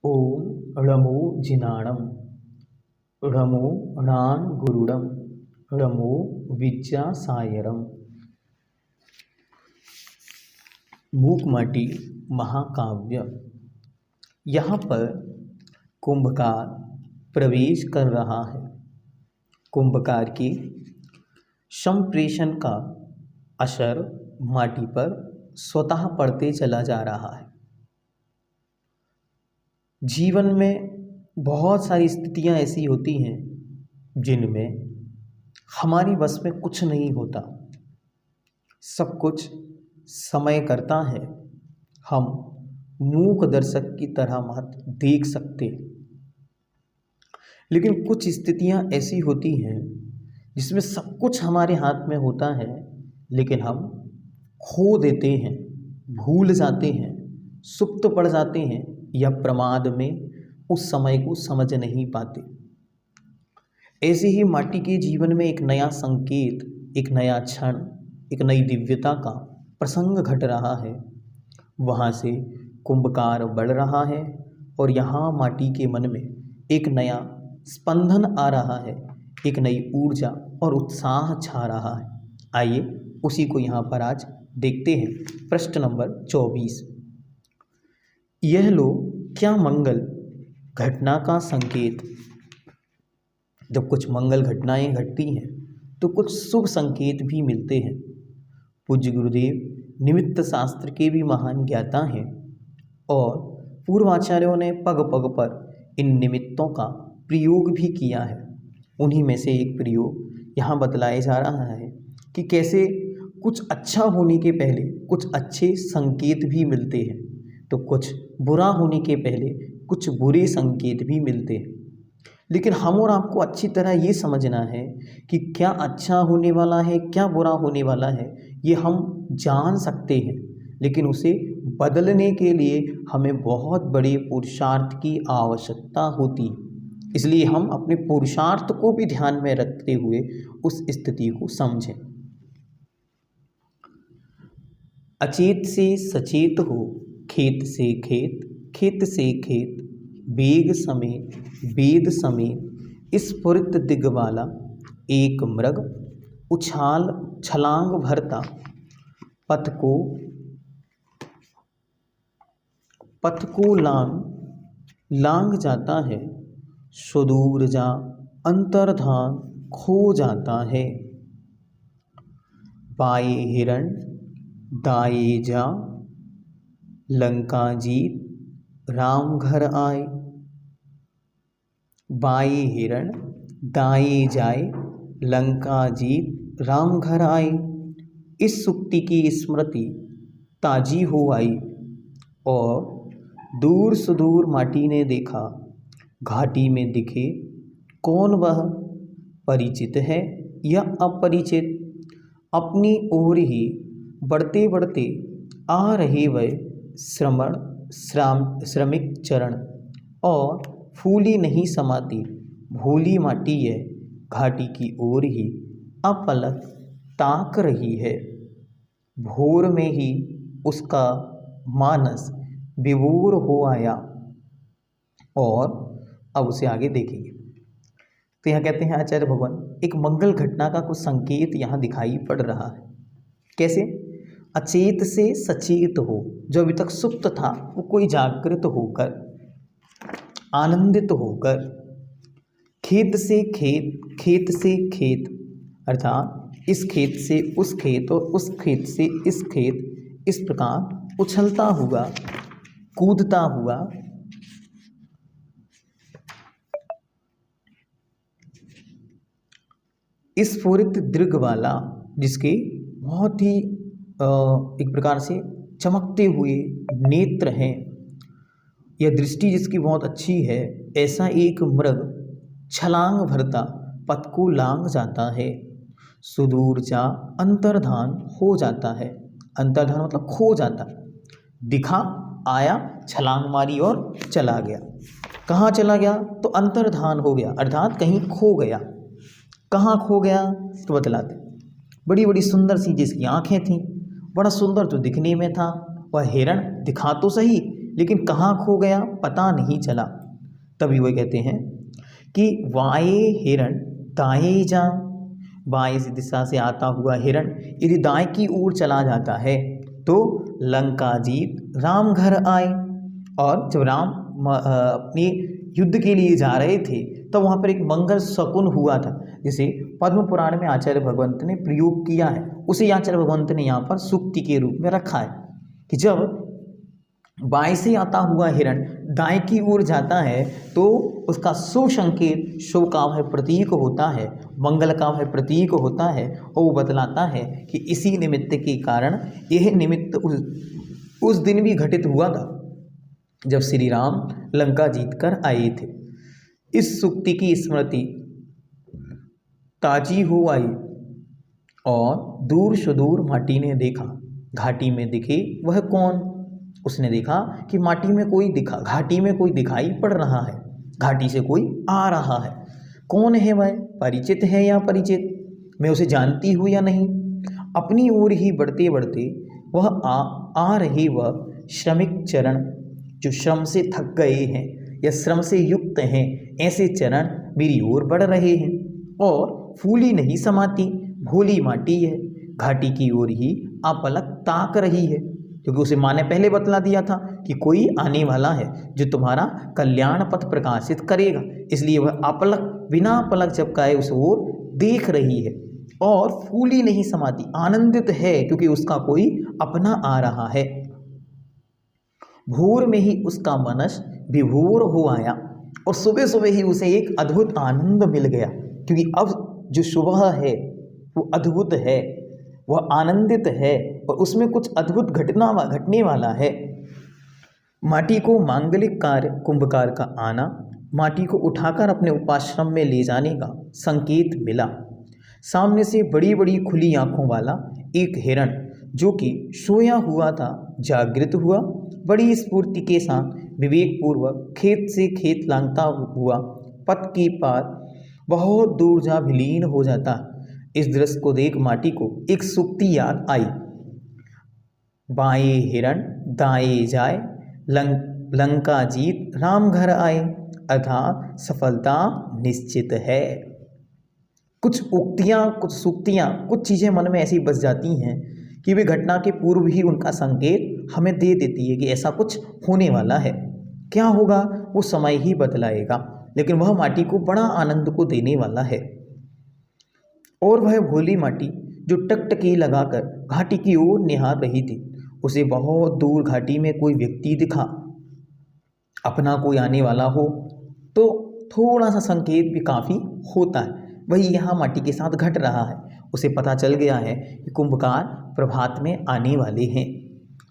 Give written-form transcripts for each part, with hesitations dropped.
ओम णमो जिनाणम णमो णान गुरुडम णमो विद्यासायरम। मूकमाटी महाकाव्य। यहाँ पर कुंभकार प्रवेश कर रहा है। कुंभकार के संप्रेषण का असर माटी पर स्वतः पड़ते चला जा रहा है। जीवन में बहुत सारी स्थितियां ऐसी होती हैं जिनमें हमारी बस में कुछ नहीं होता। सब कुछ समय करता है। हम मूक दर्शक की तरह मात्र देख सकते, लेकिन कुछ स्थितियां ऐसी होती हैं जिसमें सब कुछ हमारे हाथ में होता है, लेकिन हम खो देते हैं, भूल जाते हैं, सुप्त पड़ जाते हैं या प्रमाद में उस समय को समझ नहीं पाते। ऐसे ही माटी के जीवन में एक नया संकेत, एक नया क्षण, एक नई दिव्यता का प्रसंग घट रहा है। वहाँ से कुंभकार बढ़ रहा है और यहाँ माटी के मन में एक नया स्पंदन आ रहा है, एक नई ऊर्जा और उत्साह छा रहा है। आइए उसी को यहाँ पर आज देखते हैं। प्रश्न नंबर 24। यह लो क्या मंगल घटना का संकेत। जब कुछ मंगल घटनाएं घटती हैं तो कुछ शुभ संकेत भी मिलते हैं। पूज्य गुरुदेव निमित्त शास्त्र के भी महान ज्ञाता हैं और पूर्वाचार्यों ने पग पग पर इन निमित्तों का प्रयोग भी किया है। उन्हीं में से एक प्रयोग यहाँ बतलाया जा रहा है कि कैसे कुछ अच्छा होने के पहले कुछ अच्छे संकेत भी मिलते हैं, तो कुछ बुरा होने के पहले कुछ बुरे संकेत भी मिलते हैं। लेकिन हम और आपको अच्छी तरह ये समझना है कि क्या अच्छा होने वाला है, क्या बुरा होने वाला है, ये हम जान सकते हैं, लेकिन उसे बदलने के लिए हमें बहुत बड़े पुरुषार्थ की आवश्यकता होती है। इसलिए हम अपने पुरुषार्थ को भी ध्यान में रखते हुए उस स्थिति को समझें। अचेत से सचेत हो, खेत से खेत, खेत से खेत, बेग समेत वेद समेत, स्फुरित दिगवाला एक मृग, उछाल छलांग भरता, पथ को लांग जाता है, सुदूर जा अंतर्धान खो जाता है। बाए हिरण दाए जा, लंका जीत राम घर आए। बाए हिरण दाए जाए, लंका जीत राम घर आए। इस सुक्ति की स्मृति ताजी हो आई और दूर सुदूर माटी ने देखा, घाटी में दिखे कौन वह, परिचित है या अपरिचित। अपनी ओर ही बढ़ते बढ़ते आ रहे वह श्रमिक चरण, और फूली नहीं समाती भोली माटी है, घाटी की ओर ही अपलक ताक रही है। भोर में ही उसका मानस विभोर हो आया। और अब उसे आगे देखेंगे। तो यहाँ कहते हैं आचार्य भगवान एक मंगल घटना का कुछ संकेत यहाँ दिखाई पड़ रहा है। कैसे? अचेत से सचेत हो, जो अभी तक सुप्त था वो कोई जागृत होकर, आनंदित होकर, खेत से खेत, खेत से खेत, अर्थात इस खेत से उस खेत और उस खेत से इस खेत, इस प्रकार उछलता हुआ, कूदता हुआ स्फुरित दृग वाला, जिसके बहुत ही एक प्रकार से चमकते हुए नेत्र हैं, यह दृष्टि जिसकी बहुत अच्छी है, ऐसा एक मृग छलांग भरता पथ को लांग जाता है, सुदूर जा अंतर्धान हो जाता है। अंतर्धान मतलब खो जाता, दिखा, आया, छलांग मारी और चला गया। कहाँ चला गया? तो अंतर्धान हो गया, अर्थात कहीं खो गया। कहाँ खो गया? तो बतलाते। बड़ी बड़ी सुंदर सी जिसकी आंखें थीं, बड़ा सुंदर तो दिखने में था, वह हिरण दिखा तो सही लेकिन कहाँ खो गया पता नहीं चला। तभी वो कहते हैं कि वाये हिरण दाएं जा, बाएं दिशा से आता हुआ हिरण यदि दाएं की ओर चला जाता है तो लंका जीत राम घर आए। और जब राम अपने युद्ध के लिए जा रहे थे तब वहाँ पर एक मंगल शकुन हुआ था, जिसे पद्म पुराण में आचार्य भगवंत ने प्रयोग किया है। उसे आचार्य भगवंत ने यहाँ पर सूक्ति के रूप में रखा है कि जब बाएं से आता हुआ हिरण दाएं की ओर जाता है तो उसका शुभ संकेत, शुभ का वह प्रतीक होता है, मंगल का वह प्रतीक होता है, और वो बतलाता है कि इसी निमित्त के कारण यह निमित्त उस दिन भी घटित हुआ था जब श्री राम लंका जीतकर आए थे। इस सूक्ति की स्मृति ताजी हो आई और दूर सुदूर माटी ने देखा, घाटी में दिखे वह कौन। उसने देखा कि माटी में कोई दिखा, घाटी में कोई दिखाई पड़ रहा है, घाटी से कोई आ रहा है। कौन है वह, परिचित है या परिचित, मैं उसे जानती हूँ या नहीं। अपनी ओर ही बढ़ते बढ़ते वह आ रहे वह श्रमिक चरण, जो श्रम से थक गए हैं या श्रम से युक्त हैं, ऐसे चरण मेरी ओर बढ़ रहे हैं। और फूली नहीं समाती, भोली माटी है, घाटी की ओर ही अपलक ताक रही है, क्योंकि उसे माँ ने पहले बतला दिया था कि कोई आने वाला है जो तुम्हारा कल्याण पथ प्रकाशित करेगा। इसलिए वह अपलक, बिना पलक झपकाए उस ओर देख रही है। और फूली नहीं समाती, आनंदित है क्योंकि उसका कोई अपना आ रहा है। भोर में ही उसका मनस विभोर हो आया और सुबह सुबह ही उसे एक अद्भुत आनंद मिल गया, क्योंकि अब जो सुबह है वो अद्भुत है, वह आनंदित है और उसमें कुछ अद्भुत घटने वाला है। माटी को मांगलिक कार्य कुंभकार का आना, माटी को उठाकर अपने उपाश्रम में ले जाने का संकेत मिला। सामने से बड़ी बड़ी खुली आंखों वाला एक हिरण जो कि सोया हुआ था जागृत हुआ, बड़ी स्फूर्ति के साथ विवेकपूर्वक खेत से खेत लांघता हुआ पथ की पार बहुत दूर जा विलीन हो जाता। इस दृश्य को देख माटी को एक सूक्ति याद आई, बाएं हिरण दाएं जाए, लंका जीत राम घर आए, अर्थात सफलता निश्चित है। कुछ उक्तियाँ, कुछ सूक्तियाँ, कुछ चीज़ें मन में ऐसी बस जाती हैं कि वे घटना के पूर्व ही उनका संकेत हमें दे देती है कि ऐसा कुछ होने वाला है। क्या होगा वो समय ही बतलाएगा, लेकिन वह माटी को बड़ा आनंद को देने वाला है। और वह भोली माटी जो टकटकी लगाकर घाटी की ओर निहार रही थी, उसे बहुत दूर घाटी में कोई व्यक्ति दिखा, अपना कोई आने वाला हो तो थोड़ा सा संकेत भी काफ़ी होता है। वही यहाँ माटी के साथ घट रहा है। उसे पता चल गया है कि कुंभकार प्रभात में आने वाले हैं।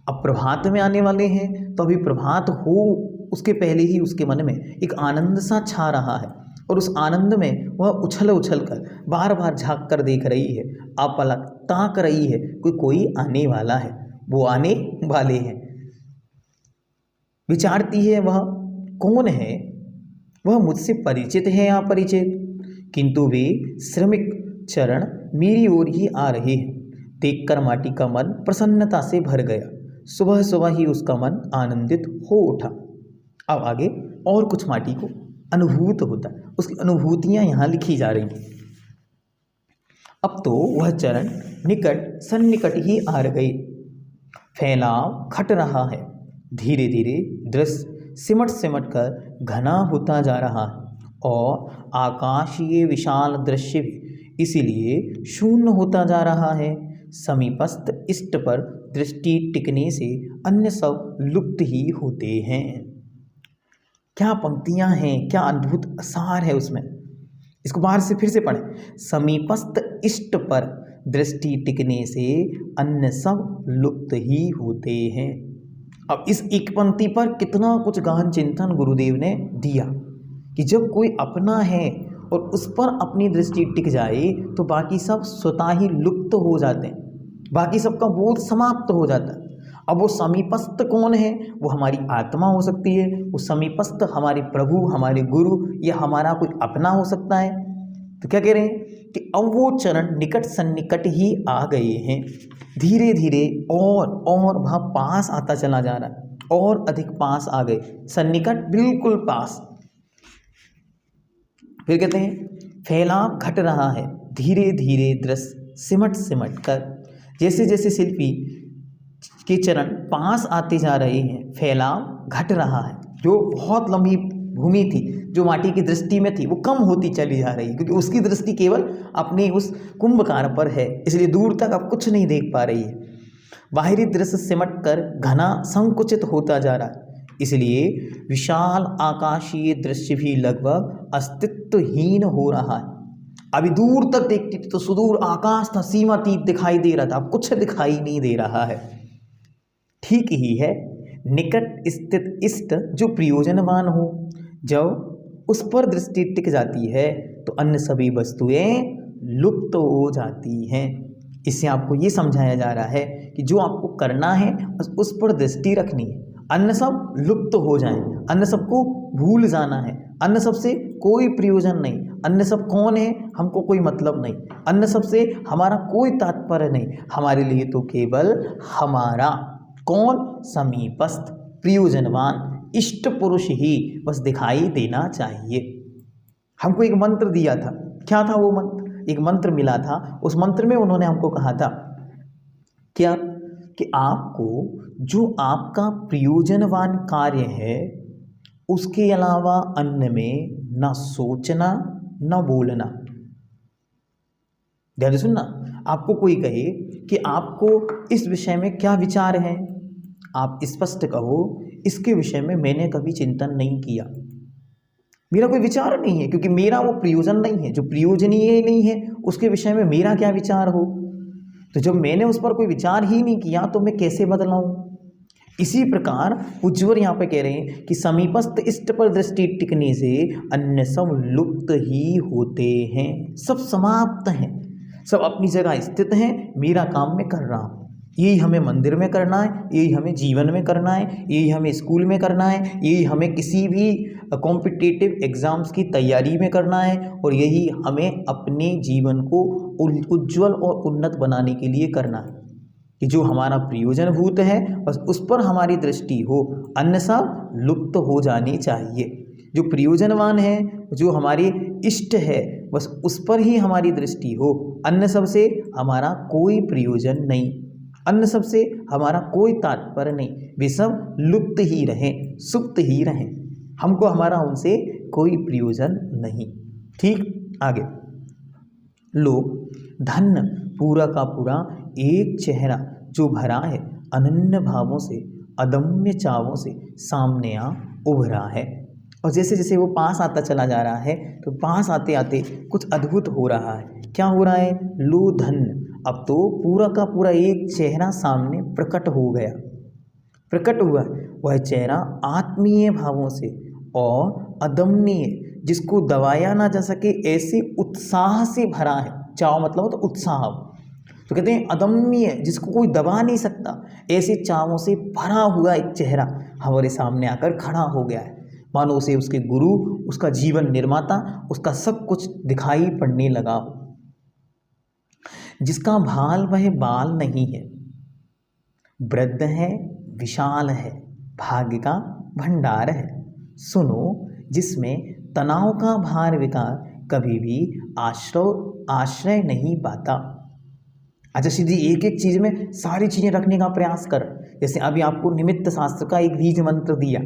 अब प्रभात में आने वाले हैं तो अभी प्रभात हो उसके पहले ही उसके मन में एक आनंद सा छा रहा है, और उस आनंद में वह उछल उछल कर बार बार झांक कर देख रही है, अपलक ताक रही है कोई आने वाला है, वो आने वाले हैं। विचारती है वह कौन है, वह मुझसे परिचित है या अपरिचित, किंतु वे श्रमिक चरण मेरी ओर ही आ रहे हैं। देखकर माटी का मन प्रसन्नता से भर गया। सुबह सुबह ही उसका मन आनंदित हो उठा। अब आगे और कुछ माटी को अनुभूत होता है, उसकी अनुभूतियां यहाँ लिखी जा रही हैं। अब तो वह चरण निकट सन्निकट ही आ गए, फैलाव घट रहा है, धीरे धीरे दृश्य सिमट सिमट कर घना होता जा रहा है और आकाशीय विशाल दृश्य भी इसीलिए शून्य होता जा रहा है। समीपस्थ इष्ट पर दृष्टि टिकने से अन्य सब लुप्त ही होते हैं। क्या पंक्तियां हैं, क्या अद्भुत असार है उसमें। इसको बाहर से फिर से पढ़ें। समीपस्थ इष्ट पर दृष्टि टिकने से अन्य सब लुप्त ही होते हैं। अब इस एक पंक्ति पर कितना कुछ गहन चिंतन गुरुदेव ने दिया कि जब कोई अपना है और उस पर अपनी दृष्टि टिक जाए तो बाकी सब स्वतः ही लुप्त हो जाते हैं, बाकी सबका बोध समाप्त हो जाता है। अब वो समीपस्थ कौन है, वो हमारी आत्मा हो सकती है, वो समीपस्थ हमारे प्रभु, हमारे गुरु या हमारा कोई अपना हो सकता है। तो क्या कह रहे हैं कि अब वो चरण निकट सन्निकट ही आ गए हैं, धीरे धीरे और वह पास आता चला जा रहा है और अधिक पास आ गए, सन्निकट बिल्कुल पास। फिर कहते हैं फैलाव घट रहा है, धीरे धीरे दृश्य सिमट सिमट कर। जैसे जैसे शिल्पी के चरण पास आते जा रहे हैं, फैलाव घट रहा है। जो बहुत लंबी भूमि थी, जो माटी की दृष्टि में थी, वो कम होती चली जा रही है, क्योंकि उसकी दृष्टि केवल अपने उस कुंभकार पर है, इसलिए दूर तक अब कुछ नहीं देख पा रही है। बाहरी दृश्य सिमट कर घना संकुचित होता जा रहा है, इसलिए विशाल आकाशीय दृश्य भी लगभग अस्तित्वहीन हो रहा है। अभी दूर तक देखती थी तो सुदूर आकाश था, सीमातीत दिखाई दे रहा था, अब कुछ दिखाई नहीं दे रहा है। ठीक ही है, निकट स्थित इष्ट जो प्रयोजनवान हो, जब उस पर दृष्टि टिक जाती है तो अन्य सभी वस्तुएं लुप्त हो जाती हैं। इससे आपको ये समझाया जा रहा है कि जो आपको करना है बस उस पर दृष्टि रखनी है, अन्य सब लुप्त हो जाएं, अन्य सबको भूल जाना है, अन्य सबसे कोई प्रयोजन नहीं, अन्य सब कौन है हमको कोई मतलब नहीं, अन्य सबसे हमारा कोई तात्पर्य नहीं, हमारे लिए तो केवल हमारा कौन समीपस्थ प्रयोजनवान इष्ट पुरुष ही बस दिखाई देना चाहिए। हमको एक मंत्र दिया था, क्या था वो मंत्र? एक मंत्र मिला था, उस मंत्र में उन्होंने हमको कहा था क्या कि आपको जो आपका प्रयोजनवान कार्य है उसके अलावा अन्य में न सोचना न बोलना। ध्यान से सुनना, आपको कोई कहे कि आपको इस विषय में क्या विचार है, आप स्पष्ट कहो इसके विषय में मैंने कभी चिंतन नहीं किया, मेरा कोई विचार नहीं है, क्योंकि मेरा वो प्रयोजन नहीं है, जो प्रयोजनीय नहीं है उसके विषय में मेरा क्या विचार हो। तो जब मैंने उस पर कोई विचार ही नहीं किया तो मैं कैसे बदलाऊं। इसी प्रकार उज्ज्वल यहाँ पे कह रहे हैं कि समीपस्थ इष्ट पर दृष्टि टिकने से अन्य सब लुप्त ही होते हैं, सब समाप्त हैं, सब अपनी जगह स्थित हैं, मेरा काम मैं कर रहा हूँ। यही हमें मंदिर में करना है, यही हमें जीवन में करना है, यही हमें स्कूल में करना है, यही हमें किसी भी कॉम्पिटिटिव एग्ज़ाम्स की तैयारी में करना है, और यही हमें अपने जीवन को उज्ज्वल और उन्नत बनाने के लिए करना है कि जो हमारा प्रयोजनभूत है बस उस पर हमारी दृष्टि हो, अन्य सब लुप्त हो जानी चाहिए। जो प्रयोजनवान है, जो हमारे इष्ट है, बस उस पर ही हमारी दृष्टि हो, अन्य सब से हमारा कोई प्रयोजन नहीं, अन्य सबसे हमारा कोई तात्पर्य नहीं, वे सब लुप्त ही रहें, सुप्त ही रहें, हमको हमारा उनसे कोई प्रयोजन नहीं। ठीक, आगे लोग धन पूरा का पूरा एक चेहरा जो भरा है अनन्य भावों से, अदम्य चावों से सामने आ उभरा है। और जैसे जैसे वो पास आता चला जा रहा है तो पास आते आते कुछ अद्भुत हो रहा है। क्या हो रहा है? लो धन, अब तो पूरा का पूरा एक चेहरा सामने प्रकट हो गया, प्रकट हुआ। वह चेहरा आत्मीय भावों से और अदम्य, जिसको दबाया ना जा सके ऐसे उत्साह से भरा है। चाव मतलब तो उत्साह, तो कहते हैं अदम्य, जिसको कोई दबा नहीं सकता, ऐसे चावों से भरा हुआ एक चेहरा हमारे सामने आकर खड़ा हो गया है। मानो उसे उसके गुरु, उसका जीवन निर्माता, उसका सब कुछ दिखाई पड़ने लगा हो। जिसका भाल वह बाल नहीं है, वृद्ध है, विशाल है, भाग्य का भंडार है। सुनो, जिसमें तनाव का भार विकार कभी भी आश्रय नहीं पाता। अच्छा सीधी एक एक चीज़ में सारी चीज़ें रखने का प्रयास कर। जैसे अभी आपको निमित्त शास्त्र का एक बीज मंत्र दिया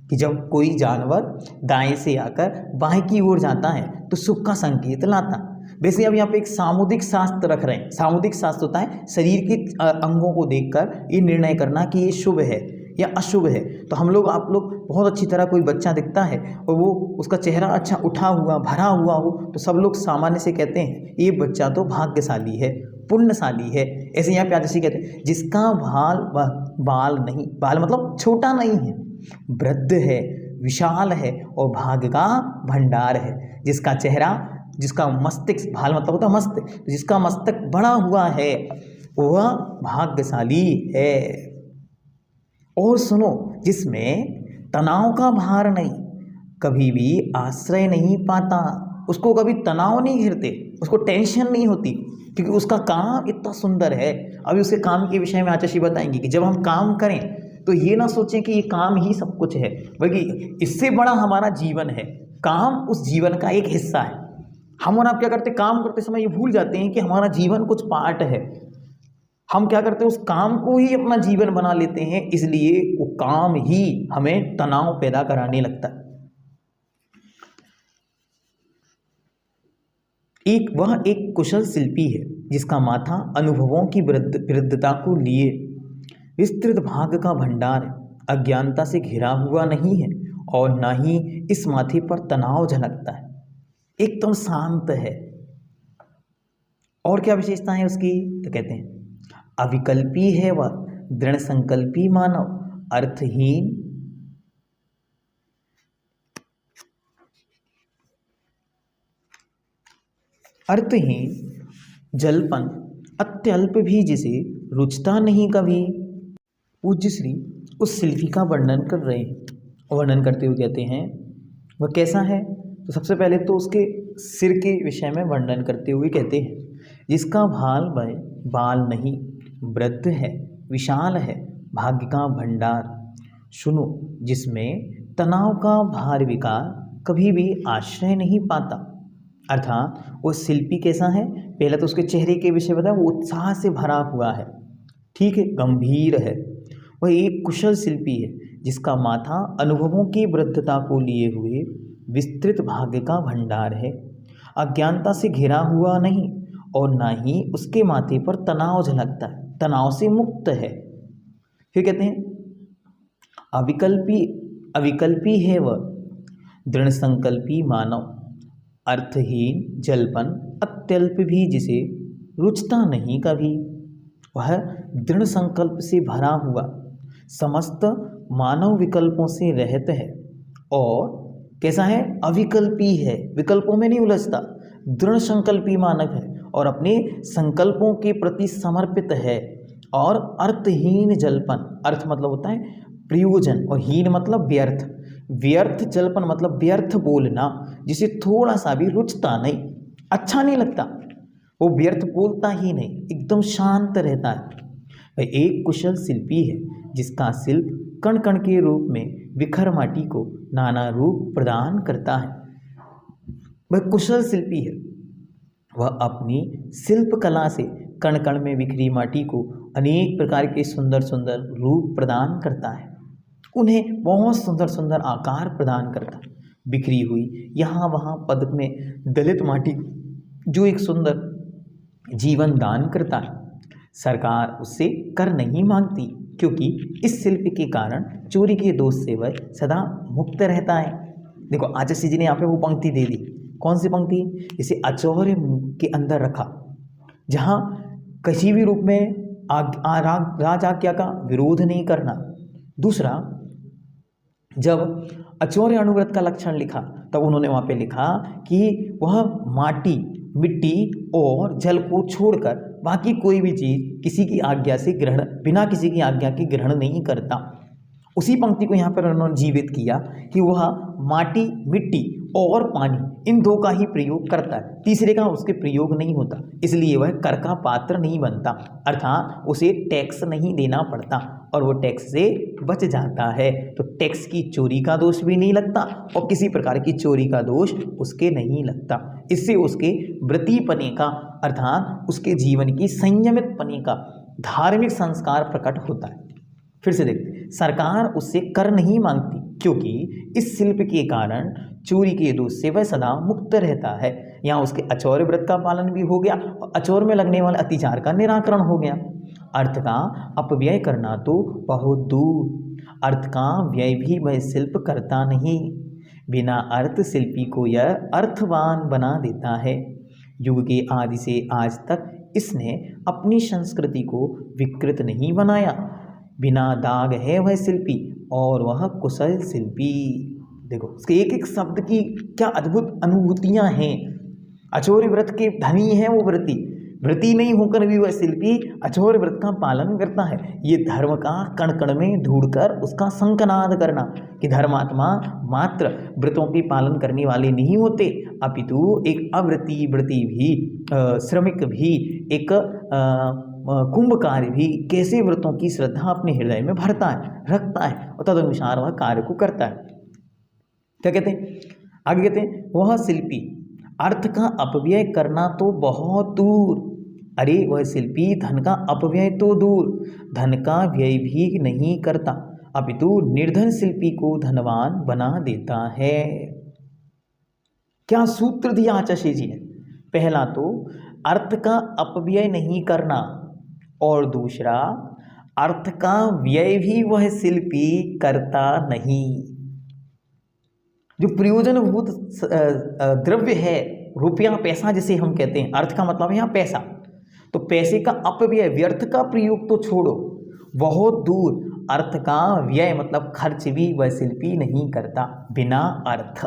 कि जब कोई जानवर दाएं से आकर बाएं की ओर जाता है तो शुभ का संकेत लाता। वैसे अब यहाँ पे एक सामुदायिक शास्त्र रख रहे हैं। सामुदायिक शास्त्र होता है शरीर के अंगों को देखकर ये निर्णय करना कि ये शुभ है या अशुभ है। तो हम लोग, आप लोग बहुत अच्छी तरह, कोई बच्चा दिखता है और वो उसका चेहरा अच्छा उठा हुआ भरा हुआ हो तो सब लोग सामान्य से कहते हैं ये बच्चा तो भाग्यशाली है, पुण्यशाली है। ऐसे यहाँ पे आदर्शी कहते हैं जिसका बाल नहीं, बाल मतलब छोटा नहीं है, वृद्ध है, विशाल है और भाग्य का भंडार है। जिसका चेहरा, जिसका मस्तिष्क, भाल मतलब होता है मस्त, जिसका मस्तक बड़ा हुआ है वह भाग्यशाली है। और सुनो, जिसमें तनाव का भार नहीं, कभी भी आश्रय नहीं पाता, उसको कभी तनाव नहीं घिरते, उसको टेंशन नहीं होती, क्योंकि उसका काम इतना सुंदर है। अभी उसके काम के विषय में आचार्य बताएंगे कि जब हम काम करें तो ये ना सोचें कि ये काम ही सब कुछ है, बल्कि इससे बड़ा हमारा जीवन है। काम उस जीवन का एक हिस्सा है। हम और आप क्या करते, काम करते समय ये भूल जाते हैं कि हमारा जीवन कुछ पार्ट है। हम क्या करते हैं, उस काम को ही अपना जीवन बना लेते हैं, इसलिए वो काम ही हमें तनाव पैदा कराने लगता है। वह एक कुशल शिल्पी है जिसका माथा अनुभवों की विरुद्धता को लिए विस्तृत भाग का भंडार है, अज्ञानता से घिरा हुआ नहीं है और ना ही इस माथे पर तनाव झलकता है, एकदम शांत है। और क्या विशेषता है उसकी, तो कहते हैं अविकल्पी है वह, दृढ़ संकल्पी मानव, अर्थहीन जलपन अत्यल्प भी जिसे रुचता नहीं कभी। पूज्य श्री उस शिल्पी का वर्णन कर रहे हैं, वर्णन करते हुए कहते हैं वह कैसा है। तो सबसे पहले तो उसके सिर के विषय में वर्णन करते हुए कहते हैं जिसका भाल भय बाल नहीं, वृद्ध है, विशाल है, भाग्य का भंडार, सुनो जिसमें तनाव का भार विकार कभी भी आश्रय नहीं पाता। अर्थात वो शिल्पी कैसा है, पहले तो उसके चेहरे के विषय बताया, वो उत्साह से भरा हुआ है, ठीक है, गंभीर है। वह एक कुशल शिल्पी है जिसका माथा अनुभवों की वृद्धता को लिए हुए विस्तृत भाग्य का भंडार है, अज्ञानता से घिरा हुआ नहीं और ना ही उसके माथे पर तनाव झलकता है, तनाव से मुक्त है। फिर कहते हैं अविकल्पी है वह, दृढ़ संकल्पी मानव, अर्थहीन जलपन अत्यल्प भी जिसे रुचता नहीं कभी। वह दृढ़ संकल्प से भरा हुआ समस्त मानव विकल्पों से रहित है और कैसा है, अविकल्पी है, विकल्पों में नहीं उलझता, दृढ़ संकल्पी मानव है और अपने संकल्पों के प्रति समर्पित है। और अर्थहीन जलपन, अर्थ मतलब होता है प्रयोजन और हीन मतलब व्यर्थ, व्यर्थ जलपन मतलब व्यर्थ बोलना, जिसे थोड़ा सा भी रुचता नहीं, अच्छा नहीं लगता, वो व्यर्थ बोलता ही नहीं, एकदम शांत रहता है। वह एक कुशल शिल्पी है जिसका शिल्प कण कण के रूप में विखर माटी को नाना रूप प्रदान करता है। वह कुशल शिल्पी है, वह अपनी शिल्प कला से कण कण में बिखरी माटी को अनेक प्रकार के सुंदर सुंदर रूप प्रदान करता है, उन्हें बहुत सुंदर सुंदर आकार प्रदान करता है। बिखरी हुई यहाँ वहाँ पदक में दलित माटी जो एक सुंदर जीवन दान करता है। सरकार उससे कर नहीं मांगती क्योंकि इस शिल्प के कारण चोरी के दोष से वह सदा मुक्त रहता है। देखो आचार्य जी ने यहाँ पे वो पंक्ति दे दी, कौन सी पंक्ति, इसे अचौर्य के अंदर रखा, जहाँ किसी भी रूप में राज आज्ञा का विरोध नहीं करना। दूसरा, जब अचौर्य अनुव्रत का लक्षण लिखा तब उन्होंने वहाँ पे लिखा कि वह माटी, मिट्टी और जल को छोड़कर बाकी कोई भी चीज़ किसी की आज्ञा से ग्रहण, बिना किसी की आज्ञा के ग्रहण नहीं करता। उसी पंक्ति को यहाँ पर उन्होंने जीवित किया कि वह माटी, मिट्टी और पानी इन दो का ही प्रयोग करता है, तीसरे का उसके प्रयोग नहीं होता, इसलिए वह कर का पात्र नहीं बनता, अर्थात उसे टैक्स नहीं देना पड़ता और वो टैक्स से बच जाता है। तो टैक्स की चोरी का दोष भी नहीं लगता और किसी प्रकार की चोरी का दोष उसके नहीं लगता। इससे उसके व्रतीपने का अर्थात उसके जीवन की संयमित पने का धार्मिक संस्कार प्रकट होता है। फिर से देखते, सरकार उससे कर नहीं मांगती क्योंकि इस शिल्प के कारण चोरी के दोष से वह सदा मुक्त रहता है। यहाँ उसके अचौर्य व्रत का पालन भी हो गया और अचौर में लगने वाले अतिचार का निराकरण हो गया। अर्थ का अपव्यय करना तो बहुत दूर, अर्थ का व्यय भी वह शिल्प करता नहीं, बिना अर्थ शिल्पी को यह अर्थवान बना देता है। युग के आदि से आज तक इसने अपनी संस्कृति को विकृत नहीं बनाया, बिना दाग है वह शिल्पी और वह कुशल शिल्पी। देखो उसके एक एक शब्द की क्या अद्भुत अनुभूतियाँ हैं। अचौर्य व्रत के धनी है वो व्रती, व्रती नहीं होकर भी वह शिल्पी अचौर्य व्रत का पालन करता है। ये धर्म का कण कण में ढूंढकर उसका शंखनाद करना कि धर्मात्मा मात्र व्रतों के पालन करने वाले नहीं होते, अपितु एक अव्रती व्रती भी, श्रमिक भी, एक कुंभकार भी कैसे व्रतों की श्रद्धा अपने हृदय में भरता है, रखता है और तदनुसार वह कार्य को करता है। क्या कहते हैं आगे, कहते हैं वह शिल्पी अर्थ का अपव्यय करना तो बहुत दूर, अरे वह शिल्पी धन का अपव्यय तो दूर, धन का व्यय भी नहीं करता, अपितु निर्धन शिल्पी को धनवान बना देता है। क्या सूत्र दिया आचार्य जी ने? पहला तो अर्थ का अपव्यय नहीं करना, और दूसरा अर्थ का व्यय भी वह शिल्पी करता नहीं। जो प्रयोजनभूत द्रव्य है, रुपया पैसा जिसे हम कहते हैं, अर्थ का मतलब है यहाँ पैसा, तो पैसे का अपव्यय व्यर्थ का प्रयोग तो छोड़ो, बहुत दूर अर्थ का व्यय मतलब खर्च भी वह शिल्पी नहीं करता। बिना अर्थ,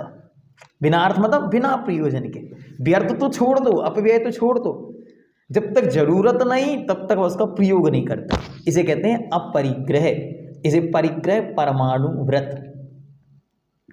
बिना अर्थ मतलब बिना प्रयोजन के, व्यर्थ तो छोड़ दो, अपव्यय तो छोड़ दो, जब तक जरूरत नहीं तब तक उसका प्रयोग नहीं करता, इसे कहते हैं अपरिग्रह। इसे परिग्रह परमाणु व्रत,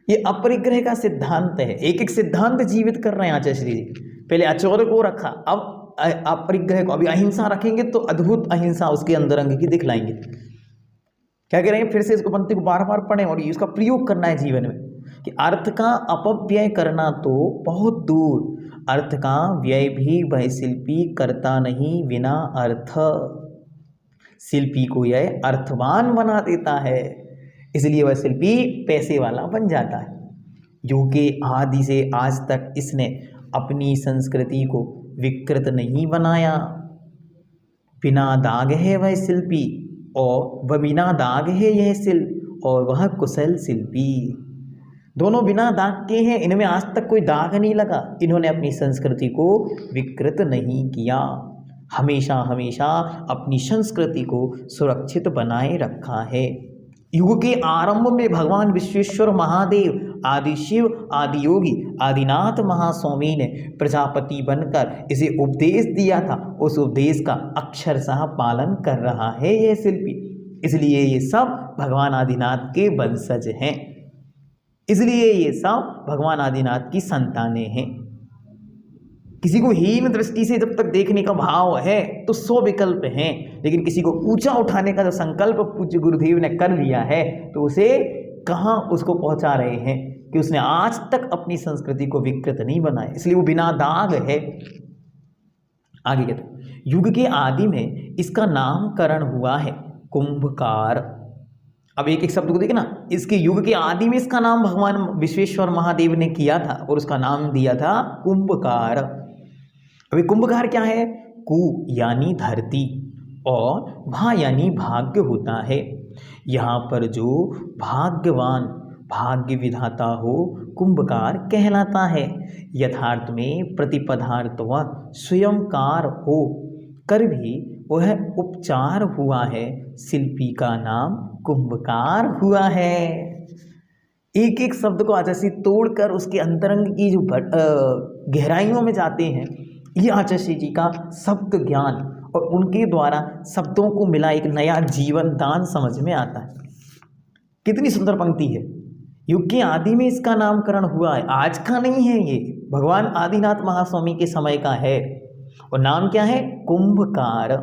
ये अपरिग्रह का सिद्धांत है। एक एक सिद्धांत जीवित कर रहे हैं आचार्य श्री जी। पहले अचौर को रखा, अब अपरिग्रह को, अभी अहिंसा रखेंगे तो अद्भुत अहिंसा उसके अंदर अंग की दिखलाएंगे। क्या करेंगे, फिर से इसको पंक्ति को बार बार पढ़ें और इसका प्रयोग करना है जीवन में कि अर्थ का अपव्यय करना तो बहुत दूर, अर्थ का व्यय भी वह शिल्पी करता नहीं। बिना अर्थ शिल्पी को यह अर्थवान बना देता है, इसलिए वह शिल्पी पैसे वाला बन जाता है। जो कि आदि से आज तक इसने अपनी संस्कृति को विकृत नहीं बनाया। बिना दाग है वह शिल्पी, और वह बिना दाग है यह शिल्प, और वह कुशल शिल्पी। दोनों बिना दाग के हैं, इनमें आज तक कोई दाग नहीं लगा। इन्होंने अपनी संस्कृति को विकृत नहीं किया, हमेशा हमेशा अपनी संस्कृति को सुरक्षित बनाए रखा है। युग के आरंभ में भगवान विश्वेश्वर महादेव, आदि शिव, आदि योगी, आदिनाथ महास्वामी ने प्रजापति बनकर इसे उपदेश दिया था। उस उपदेश का अक्षरशः पालन कर रहा है यह शिल्पी, इसलिए ये सब भगवान आदिनाथ के वंशज हैं, इसलिए ये सब भगवान आदिनाथ की संतानें हैं। किसी को हीन दृष्टि से जब तक देखने का भाव है तो 100 विकल्प हैं, लेकिन किसी को ऊंचा उठाने का जो संकल्प पूज्य गुरुदेव ने कर लिया है तो उसे कहाँ उसको पहुंचा रहे हैं कि उसने आज तक अपनी संस्कृति को विकृत नहीं बनाया, इसलिए वो बिना दाग है। आगे कहते हैं युग के आदि में इसका नामकरण हुआ है कुंभकार। अब एक एक शब्द को देखना, इसके युग के आदि में इसका नाम भगवान विश्वेश्वर महादेव ने किया था और उसका नाम दिया था कुंभकार। अभी कुंभकार क्या है? कु यानी धरती और भा यानी भाग्य होता है। यहाँ पर जो भाग्यवान, भाग्य विधाता हो कुंभकार कहलाता है। यथार्थ में प्रतिपदार्थ व स्वयंकार हो कर भी वह उपचार हुआ है, शिल्पी का नाम कुंभकार हुआ है। एक एक शब्द को आचार्य तोड़कर उसके अंतरंग की जो गहराइयों में जाते हैं, ये आचार्य जी का शब्द ज्ञान और उनके द्वारा शब्दों को मिला एक नया जीवन दान समझ में आता है। कितनी सुंदर पंक्ति है। युग के आदि में इसका नामकरण हुआ है, आज का नहीं है, ये भगवान आदिनाथ महास्वामी के समय का है। और नाम क्या है? कुंभकार।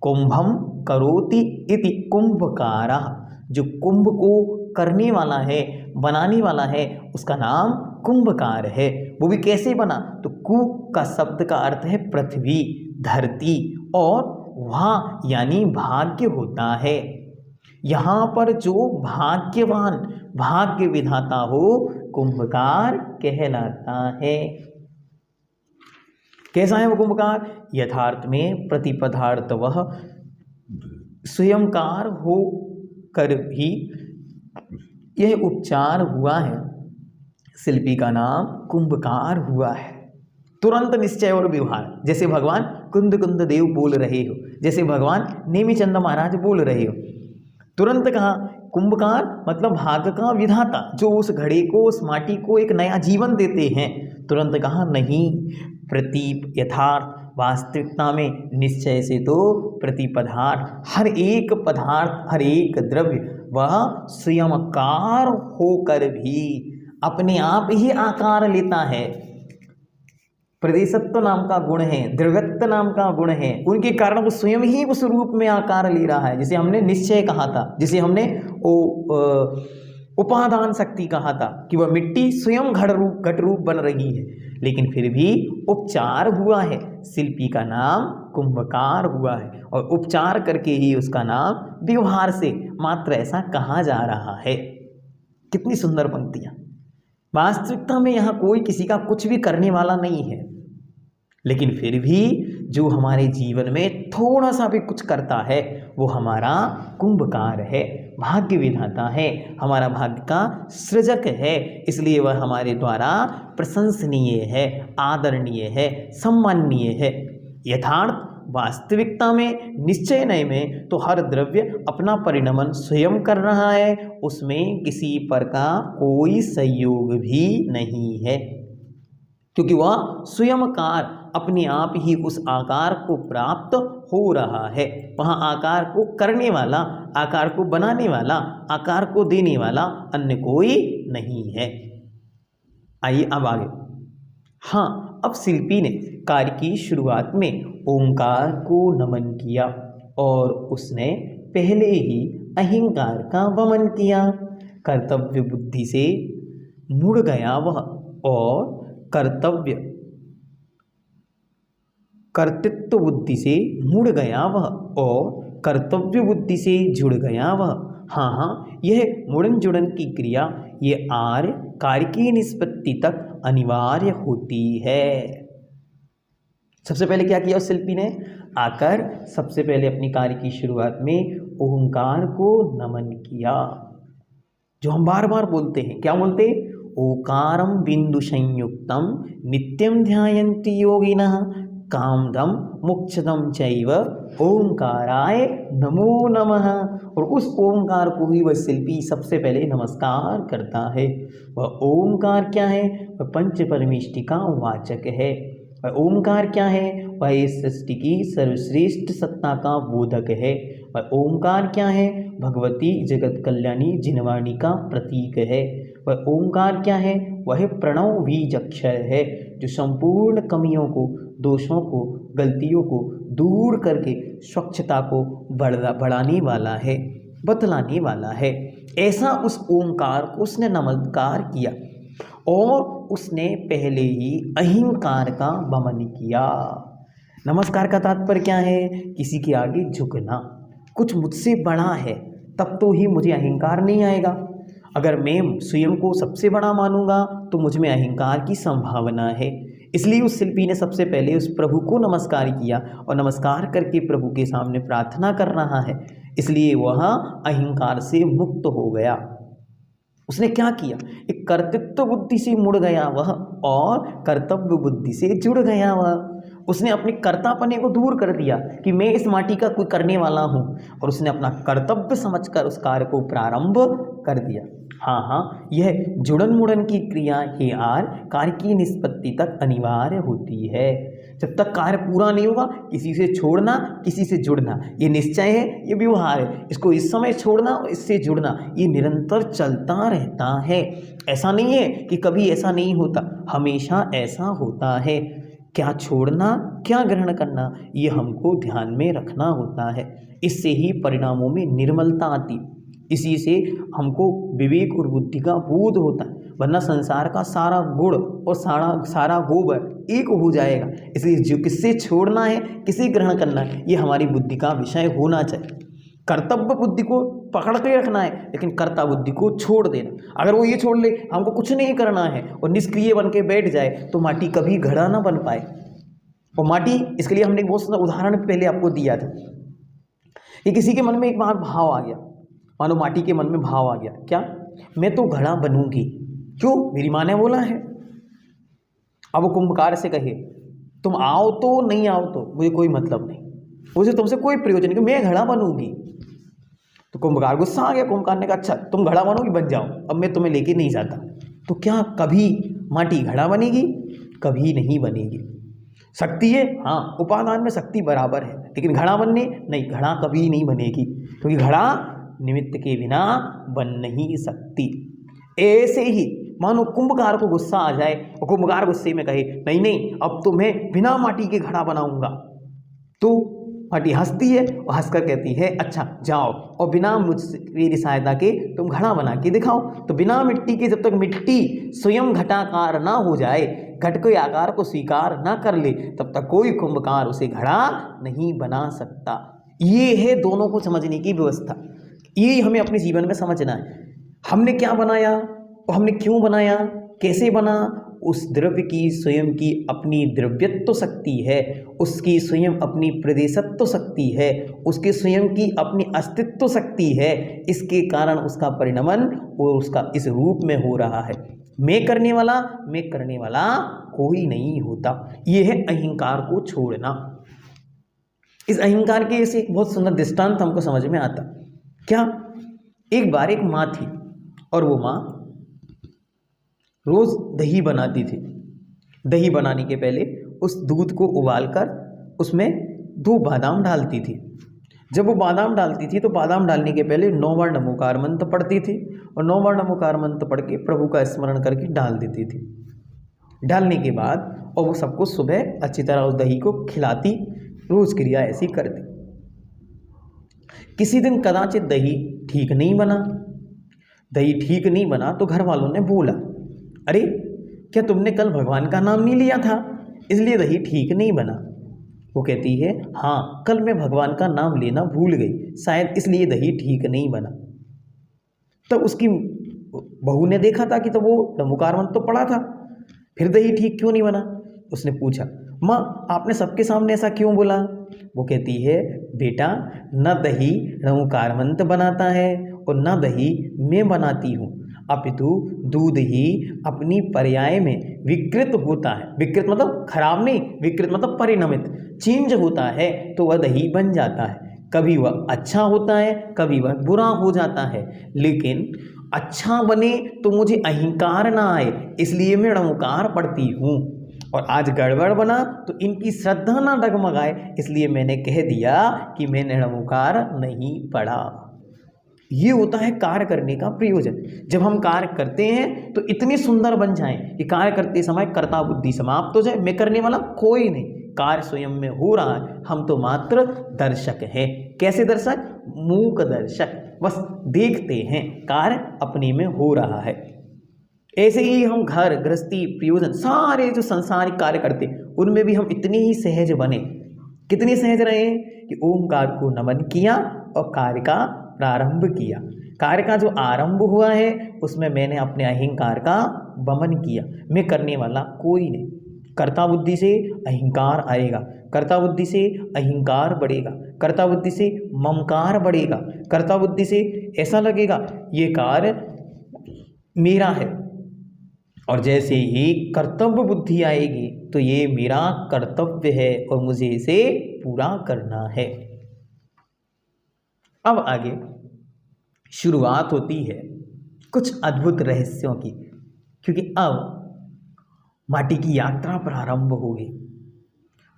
कुंभम करोति इति कुंभकारः, जो कुंभ को करने वाला है, बनाने वाला है, उसका नाम कुंभकार है। वो भी कैसे बना? तो कु का शब्द का अर्थ है पृथ्वी, धरती, और वहाँ यानी भाग्य होता है। यहाँ पर जो भाग्यवान, भाग्य विधाता हो कुंभकार कहलाता है। कैसा है वो कुंभकार? यथार्थ में प्रतिपदार्थ वह स्वयंकार हो कर भी यह उपचार हुआ है, शिल्पी का नाम कुंभकार हुआ है। तुरंत निश्चय और व्यवहार, जैसे भगवान कुंद कुंद देव बोल रहे हो, जैसे भगवान नेमिचंद महाराज बोल रहे हो, तुरंत कहा कुंभकार मतलब भाग्य का विधाता, जो उस घड़े को, उस माटी को एक नया जीवन देते हैं। तुरंत कहा नहीं, प्रतीप यथार्थ वास्तविकता में निश्चय से तो प्रतिपदार्थ, हर एक पदार्थ, हर एक द्रव्य वह स्वयंकार होकर भी अपने आप ही आकार लेता है। प्रदेशत्व नाम का गुण है, द्रव्यत्व नाम का गुण है, उनके कारण वो स्वयं ही उस रूप में आकार ले रहा है। जिसे हमने निश्चय कहा था, जिसे हमने उपादान शक्ति कहा था कि वह मिट्टी स्वयं घट रूप बन रही है, लेकिन फिर भी उपचार हुआ है। शिल्पी का नाम कुंभकार हुआ है और उपचार करके ही उसका नाम व्यवहार से मात्र ऐसा कहा जा रहा है। कितनी सुंदर पंक्तियां। वास्तविकता में यहाँ कोई किसी का कुछ भी करने वाला नहीं है, लेकिन फिर भी जो हमारे जीवन में थोड़ा सा भी कुछ करता है वो हमारा कुंभकार है, भाग्य विधाता है, हमारा भाग्य का सृजक है। इसलिए वह हमारे द्वारा प्रशंसनीय है, आदरणीय है, सम्माननीय है। यथार्थ वास्तविकता में, निश्चय नय में तो हर द्रव्य अपना परिणमन स्वयं कर रहा है, उसमें किसी पर का कोई सहयोग भी नहीं है, क्योंकि वह स्वयंकार अपने आप ही उस आकार को प्राप्त हो रहा है। वहाँ आकार को करने वाला, आकार को बनाने वाला, आकार को देने वाला अन्य कोई नहीं है। आइए अब आगे। हाँ, अब शिल्पी ने कार्य की शुरुआत में ओंकार को नमन किया और उसने पहले ही अहंकार का वमन किया। कर्तव्य बुद्धि से मुड़ गया वह और कर्तृत्व बुद्धि से मुड़ गया वह और कर्तव्य बुद्धि से जुड़ गया वह। हाँ, यह मुड़न जुड़न की क्रिया, ये आर्य कार्य की निष्पत्ति तक अनिवार्य होती है। सबसे पहले क्या किया उस शिल्पी ने? आकर सबसे पहले अपनी कार्य की शुरुआत में ओंकार को नमन किया, जो हम बार बार बोलते हैं। क्या बोलते? ओकारम बिंदु संयुक्तम नित्यम ध्यायन्ति योगिनः कामदम मोक्षदम चैव ओंकाराय नमो नमः। और उस ओंकार को ही वह शिल्पी सबसे पहले नमस्कार करता है। वह ओंकार क्या है? वह पंच परमेष्टि का वाचक है। वह ओंकार क्या है? वह इस सृष्टि की सर्वश्रेष्ठ सत्ता का बोधक है। वह ओंकार क्या है? भगवती जगत कल्याणी जिनवाणी का प्रतीक है। वह ओंकार क्या है? वह प्रणव बीजक्षर है, जो संपूर्ण कमियों को, दोषों को, गलतियों को दूर करके स्वच्छता को बढ़ाने वाला है, बतलाने वाला है। ऐसा उस ओंकार को उसने नमस्कार किया और उसने पहले ही अहंकार का वमन किया। नमस्कार का तात्पर्य क्या है? किसी के आगे झुकना। कुछ मुझसे बड़ा है तब तो ही मुझे अहंकार नहीं आएगा। अगर मैं स्वयं को सबसे बड़ा मानूंगा तो मुझ में अहंकार की संभावना है। इसलिए उस शिल्पी ने सबसे पहले उस प्रभु को नमस्कार किया और नमस्कार करके प्रभु के सामने प्रार्थना कर रहा है। इसलिए वह अहंकार से मुक्त हो गया। उसने क्या किया? एक कर्तृत्व बुद्धि से मुड़ गया वह और कर्तव्य बुद्धि से जुड़ गया वह। उसने अपने कर्तापने को दूर कर दिया कि मैं इस माटी का कोई करने वाला हूँ, और उसने अपना कर्तव्य समझकर उस कार्य को प्रारंभ कर दिया। हाँ, यह जुड़न मुड़न की क्रिया ही कार्य की निष्पत्ति तक अनिवार्य होती है। जब तक कार्य पूरा नहीं होगा, किसी से छोड़ना, किसी से जुड़ना, ये निश्चय है, ये व्यवहार है। इसको इस समय छोड़ना और इससे जुड़ना, ये निरंतर चलता रहता है। ऐसा नहीं है कि कभी ऐसा नहीं होता, हमेशा ऐसा होता है। क्या छोड़ना, क्या ग्रहण करना, ये हमको ध्यान में रखना होता है। इससे ही परिणामों में निर्मलता आती, इसी से हमको विवेक और बुद्धि का बोध होता है। वरना संसार का सारा गुण और सारा गोबर एक हो जाएगा। इसलिए जो किससे छोड़ना है, किसे ग्रहण करना है, ये हमारी बुद्धि का विषय होना चाहिए। कर्तव्य बुद्धि को पकड़ के रखना है, लेकिन कर्ता बुद्धि को छोड़ देना। अगर वो ये छोड़ ले, हमको कुछ नहीं करना है, और निष्क्रिय बन के बैठ जाए, तो माटी कभी घड़ा ना बन पाए। और माटी, इसके लिए हमने एक बहुत सुंदर उदाहरण पहले आपको दिया था कि किसी के मन में एक बार भाव आ गया, मानो माटी के मन में भाव आ गया, क्या? मैं तो घड़ा बनूंगी। क्यों? मेरी माँ ने बोला है। अब वो कुंभकार से कहे, तुम आओ तो नहीं आओ तो मुझे कोई मतलब नहीं, मुझे तुमसे कोई प्रयोजन नहीं, मैं घड़ा बनूंगी। तो कुंभकार गुस्सा आ गया। कुंभकार ने कहा, अच्छा तुम घड़ा बनोगी, बन जाओ, अब मैं तुम्हें लेके नहीं जाता। तो क्या कभी माटी घड़ा बनेगी? कभी नहीं बनेगी। शक्ति है, हाँ, उपादान में शक्ति बराबर है, लेकिन घड़ा बनने नहीं, घड़ा कभी नहीं बनेगी, क्योंकि घड़ा निमित्त के बिना बन नहीं सकती। ऐसे ही मानो कुंभकार को गुस्सा आ जाए और कुंभकार गुस्से में कहे नहीं नहीं अब तो मैं बिना माटी के घड़ा बनाऊंगा, तो माटी हंसती है और हंसकर कहती है अच्छा जाओ और बिना मुझसे मेरी सहायता के तुम घड़ा बना के दिखाओ। तो बिना मिट्टी के जब तक मिट्टी स्वयं घटाकार ना हो जाए, घट के आकार को स्वीकार ना कर ले, तब तक कोई कुंभकार उसे घड़ा नहीं बना सकता। ये है दोनों को समझने की व्यवस्था। ये हमें अपने जीवन में समझना है। हमने क्या बनाया और हमने क्यों बनाया, कैसे बना, उस द्रव्य की स्वयं की अपनी द्रव्यत्व शक्ति है, उसकी स्वयं अपनी प्रदेशत्व शक्ति है, उसके स्वयं की अपनी अस्तित्व शक्ति है। इसके कारण उसका परिणमन और उसका इस रूप में हो रहा है। मैं करने वाला कोई नहीं होता। ये है अहंकार को छोड़ना। इस अहंकार के ऐसे एक बहुत सुंदर दृष्टांत हमको समझ में आता। क्या, एक बार एक माँ थी और वो माँ रोज दही बनाती थी। दही बनाने के पहले उस दूध को उबालकर उसमें 2 बादाम डालती थी। जब वो बादाम डालती थी तो बादाम डालने के पहले 9 बार नमोकार मंत्र पढ़ती थी और 9 बार नमोकार मंत्र पढ़ के प्रभु का स्मरण करके डाल देती थी। डालने के बाद और वो सबको सुबह अच्छी तरह उस दही को खिलाती, रोज क्रिया ऐसी करती। किसी दिन कदाचित दही ठीक नहीं बना तो घर वालों ने बोला, अरे क्या तुमने कल भगवान का नाम नहीं लिया था इसलिए दही ठीक नहीं बना। वो कहती है हाँ, कल मैं भगवान का नाम लेना भूल गई, शायद इसलिए दही ठीक नहीं बना। तब उसकी बहू ने देखा था कि तो वो नमोकार मंत्र तो पढ़ा था, फिर दही ठीक क्यों नहीं बना। उसने पूछा माँ आपने सबके सामने ऐसा क्यों बोला। वो कहती है बेटा, न दही नमोकार मंत्र बनाता है और न दही मैं बनाती हूँ, अपितु दूध ही अपनी पर्याय में विकृत होता है। विकृत मतलब खराब नहीं, विकृत मतलब परिणमित, चेंज होता है तो वह दही बन जाता है। कभी वह अच्छा होता है, कभी वह बुरा हो जाता है, लेकिन अच्छा बने तो मुझे अहंकार ना आए, इसलिए मैं नमोकार पढ़ती हूँ। और आज गड़बड़ बना तो इनकी श्रद्धा ना डगमगाए, इसलिए मैंने कह दिया कि मैंने नमोकार नहीं पढ़ा। ये होता है कार्य करने का प्रयोजन। जब हम कार्य करते हैं तो इतने सुंदर बन जाएं कि कार्य करते समय कर्ता बुद्धि समाप्त हो जाए, मैं करने वाला कोई नहीं, कार्य स्वयं में हो रहा है, हम तो मात्र दर्शक हैं। कैसे दर्शक? मूक दर्शक, बस देखते हैं, कार्य अपने में हो रहा है। ऐसे ही हम घर गृहस्थी प्रयोजन सारे जो संसारिक कार्य करते उनमें भी हम इतने ही सहज बने। कितने सहज रहे कि ओमकार को नमन किया और कार्य का प्रारंभ किया। कार्य का जो आरंभ हुआ है उसमें मैंने अपने अहंकार का वमन किया। मैं करने वाला कोई नहीं। कर्ता बुद्धि से अहंकार आएगा, कर्ता बुद्धि से अहंकार बढ़ेगा, कर्ता बुद्धि से ममकार बढ़ेगा, कर्ता बुद्धि से ऐसा लगेगा ये कार्य मेरा है। और जैसे ही कर्तव्य बुद्धि आएगी तो ये मेरा कर्तव्य है और मुझे इसे पूरा करना है। अब आगे शुरुआत होती है कुछ अद्भुत रहस्यों की, क्योंकि अब माटी की यात्रा प्रारंभ होगी।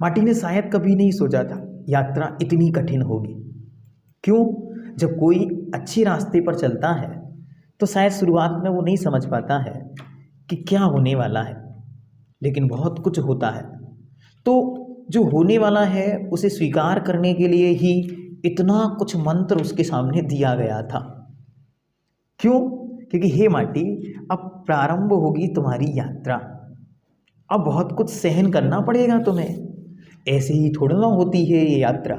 माटी ने शायद कभी नहीं सोचा था यात्रा इतनी कठिन होगी। क्यों? जब कोई अच्छे रास्ते पर चलता है तो शायद शुरुआत में वो नहीं समझ पाता है कि क्या होने वाला है, लेकिन बहुत कुछ होता है। तो जो होने वाला है उसे स्वीकार करने के लिए ही इतना कुछ मंत्र उसके सामने दिया गया था। क्यों? क्योंकि हे माटी, अब प्रारंभ होगी तुम्हारी यात्रा, अब बहुत कुछ सहन करना पड़ेगा तुम्हें। ऐसे ही थोड़ी ना होती है ये यात्रा,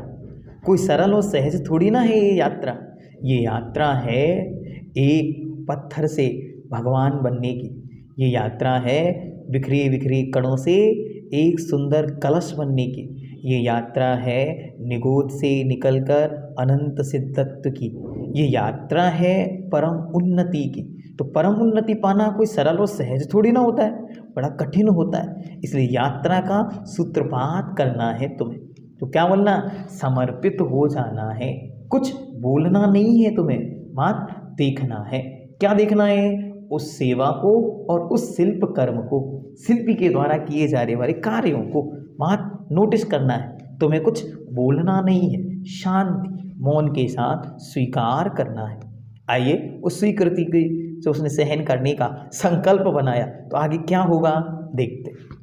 कोई सरल और सहज थोड़ी ना है ये यात्रा। ये यात्रा है एक पत्थर से भगवान बनने की, ये यात्रा है बिखरे बिखरे कणों से एक सुंदर कलश बनने की, ये यात्रा है निगोद से निकलकर अनंत सिद्धत्व की, ये यात्रा है परम उन्नति की। तो परम उन्नति पाना कोई सरल और सहज थोड़ी ना होता है, बड़ा कठिन होता है। इसलिए यात्रा का सूत्रपात करना है तुम्हें। तो क्या बोलना? समर्पित हो जाना है, कुछ बोलना नहीं है तुम्हें, मात्र देखना है। क्या देखना है? उस सेवा को और उस शिल्प कर्म को, शिल्पी के द्वारा किए जाने वाले कार्यों को मात्र नोटिस करना है। तुम्हें कुछ बोलना नहीं है, शांति मौन के साथ स्वीकार करना है। आइए उस स्वीकृति की से उसने सहन करने का संकल्प बनाया तो आगे क्या होगा देखते हैं।